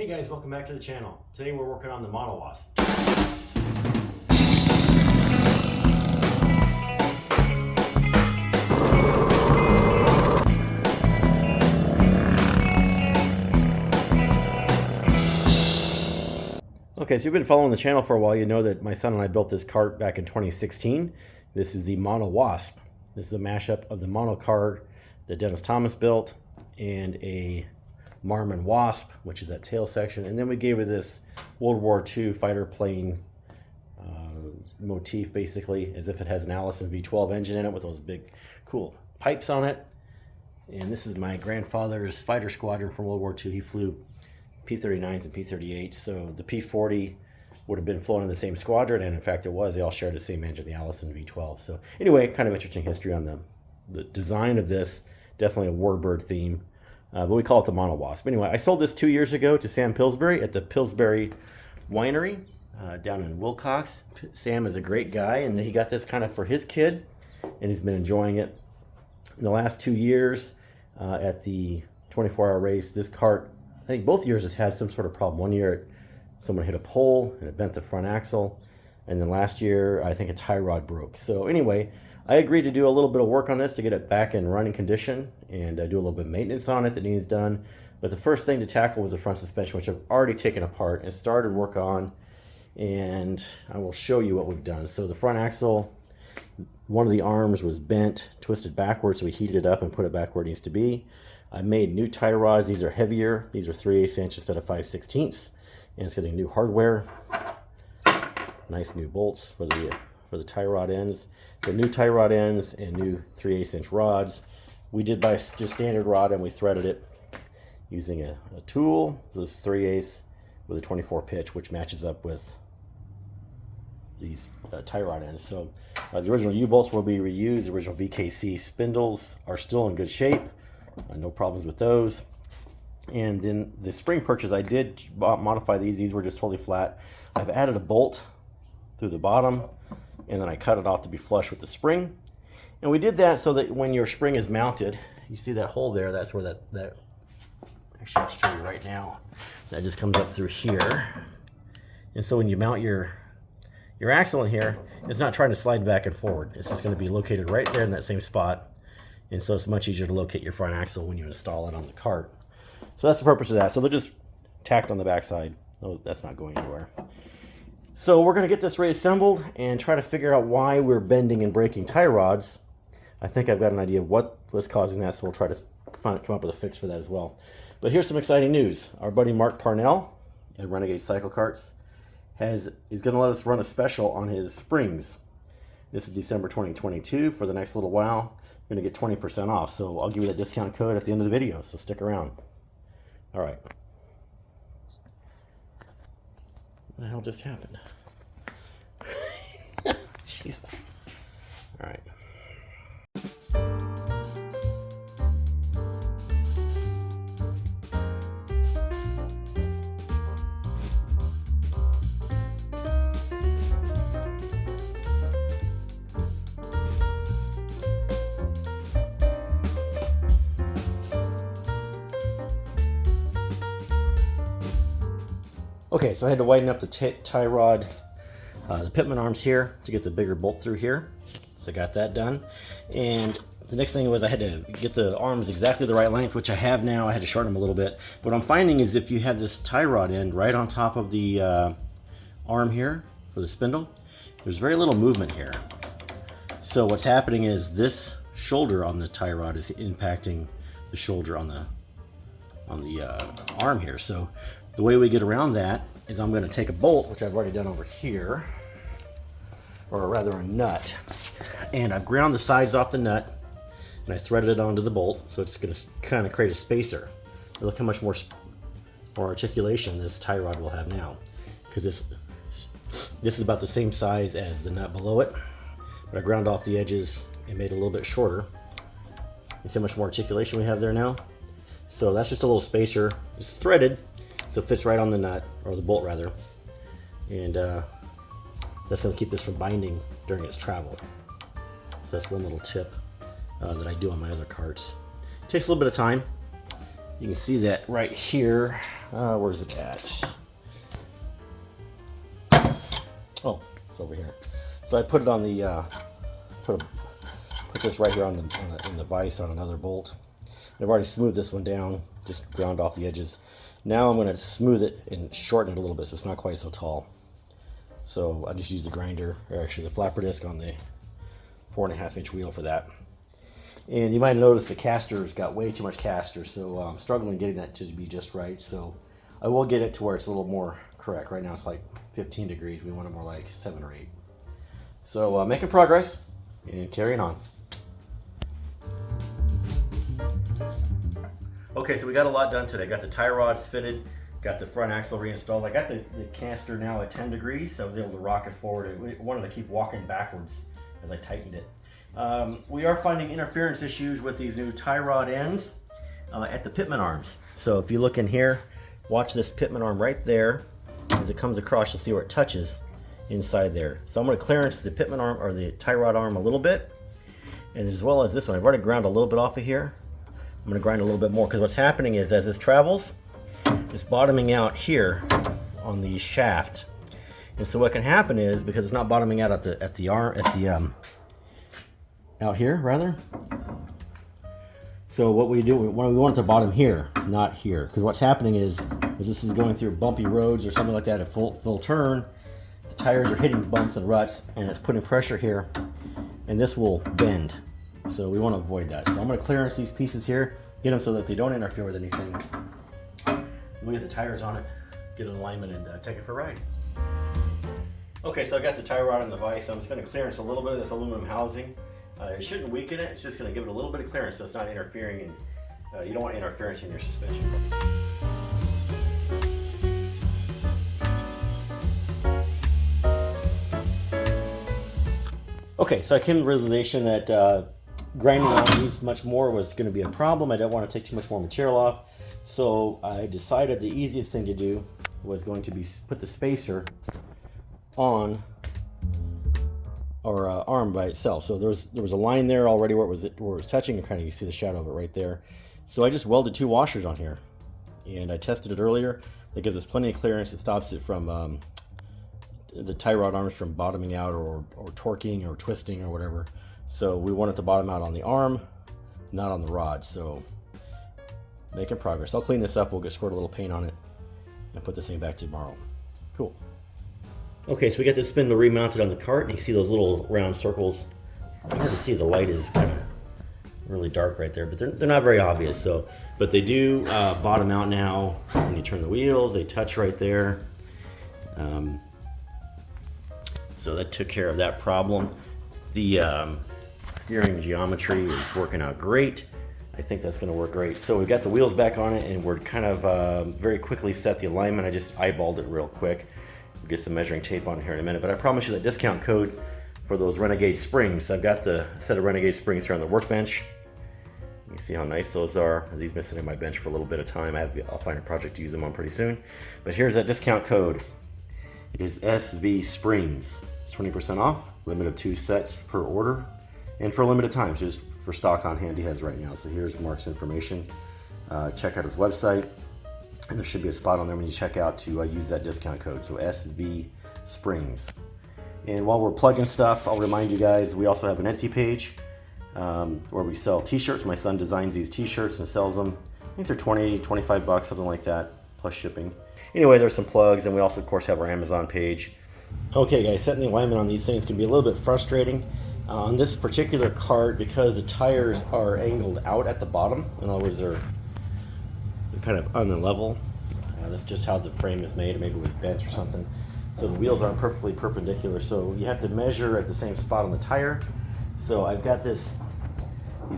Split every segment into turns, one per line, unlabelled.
Hey guys, welcome back to the channel. Today we're working on the MonoWasp. Okay, so you've been following the channel for a while. You know that my son and I built this cart back in 2016. This is the MonoWasp. This is a mashup of the MonoKart that Dennis Thomas built and a Marmon Wasp, which is that tail section, and then we gave it this World War II fighter plane motif, basically, as if it has an Allison V12 engine in it with those big cool pipes on it. And this is my grandfather's fighter squadron from World War II. He flew P-39s and P-38s, so the P-40 would have been flown in the same squadron, and in fact it was. They all shared the same engine, the Allison V12. So anyway, kind of interesting history on the design of this. Definitely a warbird theme. But we call it the MonoWasp. Anyway, I sold this 2 years ago to Sam Pillsbury at the Pillsbury Winery down in Wilcox. Sam is a great guy, and he got this kind of for his kid, and he's been enjoying it. In the last 2 years at the 24-hour race, this cart, I think both years has had some sort of problem. One year someone hit a pole and it bent the front axle, and then last year I think a tie rod broke. So anyway, I agreed to do a little bit of work on this to get it back in running condition and do a little bit of maintenance on it that needs done. But the first thing to tackle was the front suspension, which I've already taken apart and started work on, and I will show you what we've done. So the front axle, one of the arms was bent, twisted backwards, so we heated it up and put it back where it needs to be. I made new tie rods. These are heavier. These are 3/8 inch instead of 5/16, and it's getting new hardware. Nice new bolts for the tie rod ends. So new tie rod ends and new 3/8 inch rods. We did by just standard rod, and we threaded it using a tool. So this is 3/8 with a 24 pitch, which matches up with these tie rod ends. So the original U-bolts will be reused. The original VKC spindles are still in good shape. No problems with those. And then the spring purchase, I did modify these. These were just totally flat. I've added a bolt through the bottom, and then I cut it off to be flush with the spring. And we did that so that when your spring is mounted, you see that hole there, that's where that actually I'll show you right now. That just comes up through here. And so when you mount your axle in here, it's not trying to slide back and forward. It's just going to be located right there in that same spot. And so it's much easier to locate your front axle when you install it on the cart. So that's the purpose of that. So they're just tacked on the backside. That's not going anywhere. So we're going to get this reassembled and try to figure out why we're bending and breaking tie rods. I think I've got an idea of what was causing that, so we'll try to come up with a fix for that as well. But here's some exciting news. Our buddy Mark Parnell at Renegade CycleKarts is going to let us run a special on his springs. This is December 2022. For the next little while, you're going to get 20% off. So I'll give you that discount code at the end of the video, so stick around. All right. What the hell just happened? Jesus. All right. Okay, so I had to widen up the tie rod, the pitman arms here to get the bigger bolt through here. So I got that done. And the next thing was I had to get the arms exactly the right length, which I have now. I had to shorten them a little bit. What I'm finding is if you have this tie rod end right on top of the arm here for the spindle, there's very little movement here. So what's happening is this shoulder on the tie rod is impacting the shoulder on the arm here. So the way we get around that is I'm going to take a bolt, which I've already done over here, or rather a nut, and I've ground the sides off the nut and I threaded it onto the bolt, so it's going to kind of create a spacer. Look how much more articulation this tie rod will have now, because this is about the same size as the nut below it, but I ground off the edges and made it a little bit shorter. You see how much more articulation we have there now? So that's just a little spacer. It's threaded, so it fits right on the nut, or the bolt rather, and that's going to keep this from binding during its travel. So that's one little tip that I do on my other carts. It takes a little bit of time, You can see that right here. Where's it at? Oh, it's over here. So I put it on the put this right here on in the vise on another bolt. And I've already smoothed this one down, just ground off the edges. Now I'm going to smooth it and shorten it a little bit so it's not quite so tall. So I just use the grinder, or actually the flapper disc on the 4.5-inch wheel for that. And you might notice the caster's got way too much caster, so I'm struggling getting that to be just right. So I will get it to where it's a little more correct. Right now it's like 15 degrees. We want it more like 7 or 8. So making progress and carrying on. Okay, so we got a lot done today. Got the tie rods fitted, got the front axle reinstalled. I got the caster now at 10 degrees, so I was able to rock it forward. I wanted to keep walking backwards as I tightened it. We are finding interference issues with these new tie rod ends at the pitman arms. So if you look in here, watch this pitman arm right there. As it comes across, you'll see where it touches inside there. So I'm going to clearance the pitman arm or the tie rod arm a little bit, and as well as this one. I've already ground a little bit off of here. I'm going to grind a little bit more because what's happening is as this travels, it's bottoming out here on the shaft. And so what can happen is, because it's not bottoming out out here rather. So what we do, we want it to bottom here, not here, because what's happening is this is going through bumpy roads or something like that at full turn. The tires are hitting bumps and ruts, and it's putting pressure here, and this will bend. So we want to avoid that. So I'm going to clearance these pieces here, get them so that they don't interfere with anything. We'll get the tires on it, get an alignment, and take it for a ride. Okay, so I got the tie rod in the vise. I'm just going to clearance a little bit of this aluminum housing. It shouldn't weaken it. It's just going to give it a little bit of clearance so it's not interfering, and you don't want interference in your suspension. Okay, so I came to the realization that grinding on these much more was going to be a problem. I didn't want to take too much more material off. So I decided the easiest thing to do was going to be put the spacer on our arm by itself. So there was a line there already where it was touching, and kind of you see the shadow of it right there. So I just welded 2 washers on here, and I tested it earlier. That gives us plenty of clearance. It stops it from the tie rod arms from bottoming out or torquing or twisting or whatever. So we want it to bottom out on the arm, not on the rod. So making progress. I'll clean this up. We'll squirt a little paint on it and put this thing back tomorrow. Cool. Okay, so we got this spindle remounted on the cart, and you can see those little round circles. It's hard to see, the light is kind of really dark right there, but they're not very obvious. So, but they do bottom out now. When you turn the wheels, they touch right there. So that took care of that problem. The steering geometry is working out great. I think that's going to work great. So we've got the wheels back on it, and we're kind of very quickly set the alignment. I just eyeballed it real quick. We'll get some measuring tape on here in a minute, but I promise you that discount code for those Renegade springs. I've got the set of Renegade springs here on the workbench. You can see how nice those are. These been sitting on my bench for a little bit of time. I'll find a project to use them on pretty soon. But here's that discount code. It is SV Springs. It's 20% off, limit of 2 sets per order, and for a limited time, just for stock on hand he has right now. So here's Mark's information. Check out his website, and there should be a spot on there when you check out to use that discount code. So SV Springs. And while we're plugging stuff, I'll remind you guys, we also have an Etsy page where we sell t-shirts. My son designs these t-shirts and sells them. I think they're 20, 25 bucks, something like that, plus shipping. Anyway, there's some plugs, and we also, of course, have our Amazon page. Okay, guys, setting the alignment on these things can be a little bit frustrating. On this particular cart, because the tires are angled out at the bottom, in other words, they're kind of unlevel. That's just how the frame is made. Maybe it was bent or something. So the wheels aren't perfectly perpendicular, so you have to measure at the same spot on the tire. So I've got these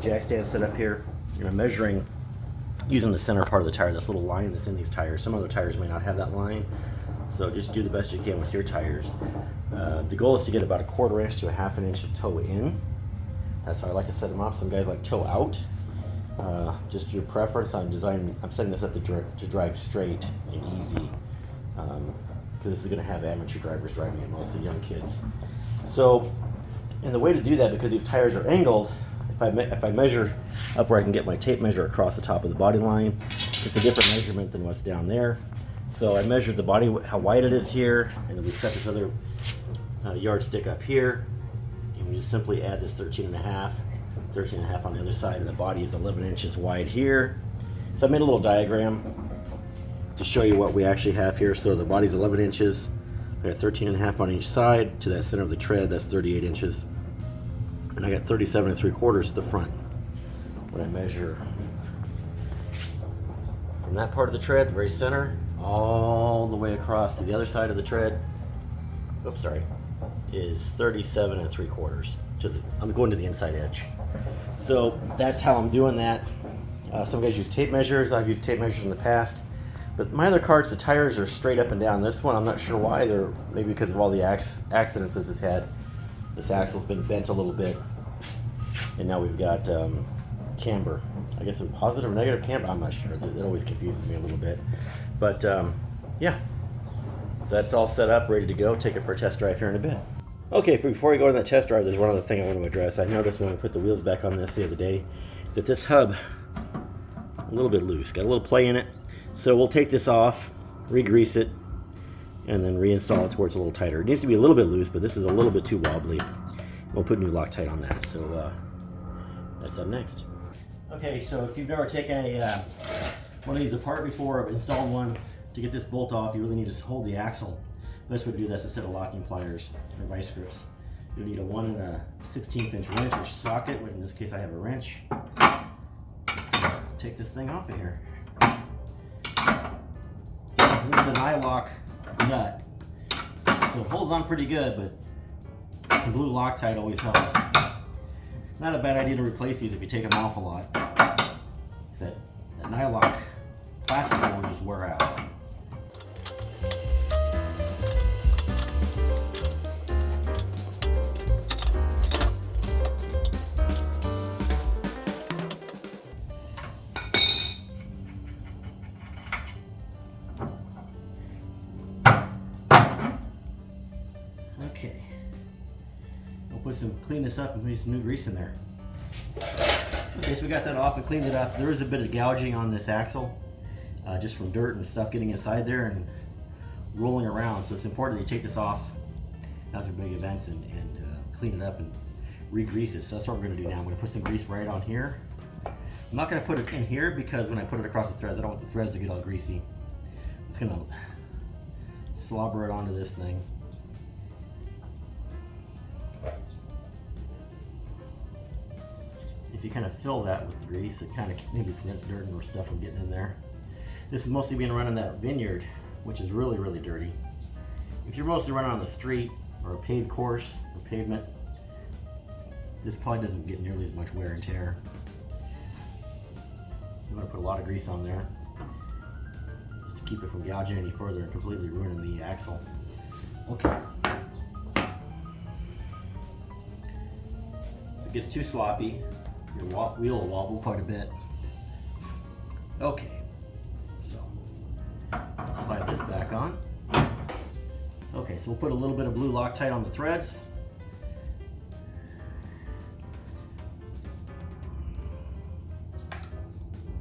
jack stands set up here, and I'm measuring using the center part of the tire, this little line that's in these tires. Some other tires may not have that line, so just do the best you can with your tires. The goal is to get about 1/4 inch to 1/2 inch of toe in. That's how I like to set them up. Some guys like toe out. Just your preference. I'm setting this up to drive straight and easy, because this is going to have amateur drivers driving it, mostly young kids. So, and the way to do that, because these tires are angled, if I measure up where I can get my tape measure across the top of the body line, It's a different measurement than what's down there. So I measured the body, how wide it is here, and then we set this other yardstick up here, and we just simply add this 13.5 on the other side, and the body is 11 inches wide here. So I made a little diagram to show you what we actually have here. So the body's 11 inches. I got 13.5 on each side to that center of the tread. That's 38 inches. And I got 37.75 at the front. When I measure from that part of the tread, the very center, all the way across to the other side of the tread, oops, sorry, is 37.75 to the, I'm going to the inside edge. So that's how I'm doing that. Some guys use tape measures. I've used tape measures in the past. But my other carts, the tires are straight up and down. This one, I'm not sure why. They're maybe because of all the accidents this has had. This axle's been bent a little bit, and now we've got camber. I guess a positive or negative camber. I'm not sure. It always confuses me a little bit. But yeah, so that's all set up, ready to go. Take it for a test drive here in a bit. Okay, before we go on that test drive, there's one other thing I want to address. I noticed when we put the wheels back on this the other day that this hub a little bit loose. Got a little play in it. So we'll take this off, re-grease it, and then reinstall it to where it's a little tighter. It needs to be a little bit loose, but this is a little bit too wobbly. We'll put new Loctite on that. So that's up next. Okay, so if you've never taken one of these apart before or installed one, to get this bolt off, you really need to hold the axle. The best way to do this is a set of locking pliers or vice grips. You'll need a 1 1/16 inch wrench or socket, but in this case I have a wrench. Take this thing off of here. This is an eye-lock nut, so it holds on pretty good, but some blue Loctite always helps. Not a bad idea to replace these if you take them off a lot. That eye-lock plastic will just wear out. Okay, we'll clean this up and put some new grease in there. Okay, so we got that off and cleaned it up. There is a bit of gouging on this axle, just from dirt and stuff getting inside there and rolling around. So it's important that you take this off after big events and clean it up and re-grease it. So that's what we're going to do now. I'm going to put some grease right on here. I'm not going to put it in here because when I put it across the threads, I don't want the threads to get all greasy. It's going to slobber it onto this thing. If you kind of fill that with grease, it kind of maybe prevents dirt or stuff from getting in there. This is mostly being run in that vineyard, which is really, really dirty. If you're mostly running on the street or a paved course or pavement, this probably doesn't get nearly as much wear and tear. I'm going to put a lot of grease on there just to keep it from gouging any further and completely ruining the axle. Okay. If it gets too sloppy, your wheel will wobble quite a bit. Okay, so slide this back on. Okay, so we'll put a little bit of blue Loctite on the threads.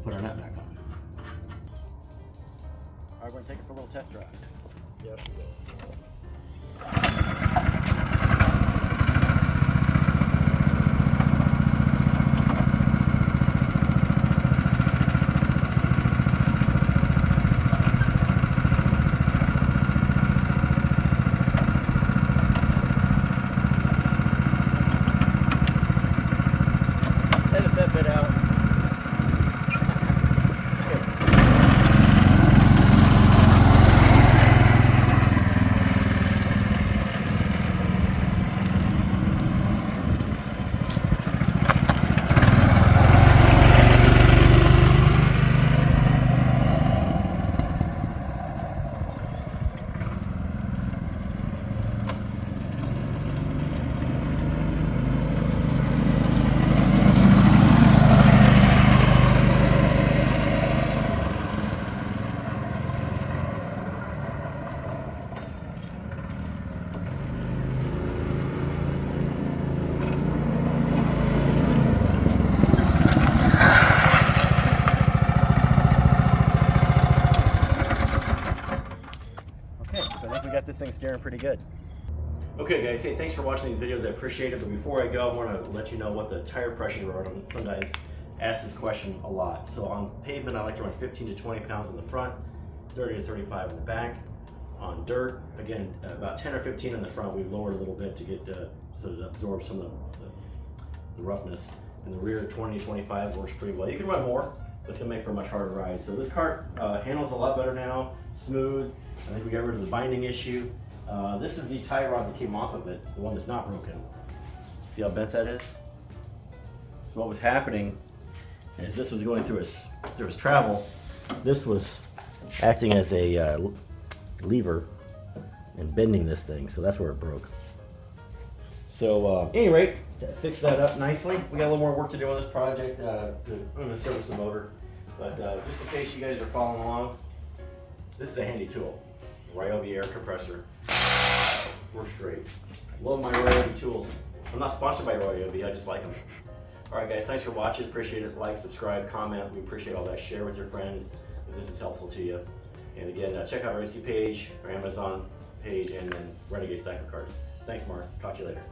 Put our nut back on. All right, we're going to take it for a little test drive. Yes, we will. Edit that bit out. I think we got this thing steering pretty good. Okay guys, hey, thanks for watching these videos. I appreciate it. But before I go, I want to let you know what the tire pressure are on. Some guys ask this question a lot. So on pavement, I like to run 15 to 20 pounds in the front, 30 to 35 in the back. On dirt, again, about 10 or 15 in the front. We've lowered a little bit to get so it absorbs some of the roughness. In the rear, 20 to 25 works pretty well. You can run more, but it's gonna make for a much harder ride. So this cart handles a lot better now, smooth. I think we got rid of the binding issue. This is the tie rod that came off of it, the one that's not broken. See how bent that is? So what was happening is this was going through its travel. This was acting as a lever and bending this thing, so that's where it broke. So any rate, fix that up nicely. We got a little more work to do on this project I'm gonna service the motor, but just in case you guys are following along, this is a handy tool. Ryobi air compressor. Works great. Love my Ryobi tools. I'm not sponsored by Ryobi, I just like them. Alright guys, thanks for watching. Appreciate it. Like, subscribe, comment. We appreciate all that. Share with your friends if this is helpful to you. And again, check out our Etsy page, our Amazon page, and then Renegade CycleKarts. Thanks, Mark. Talk to you later.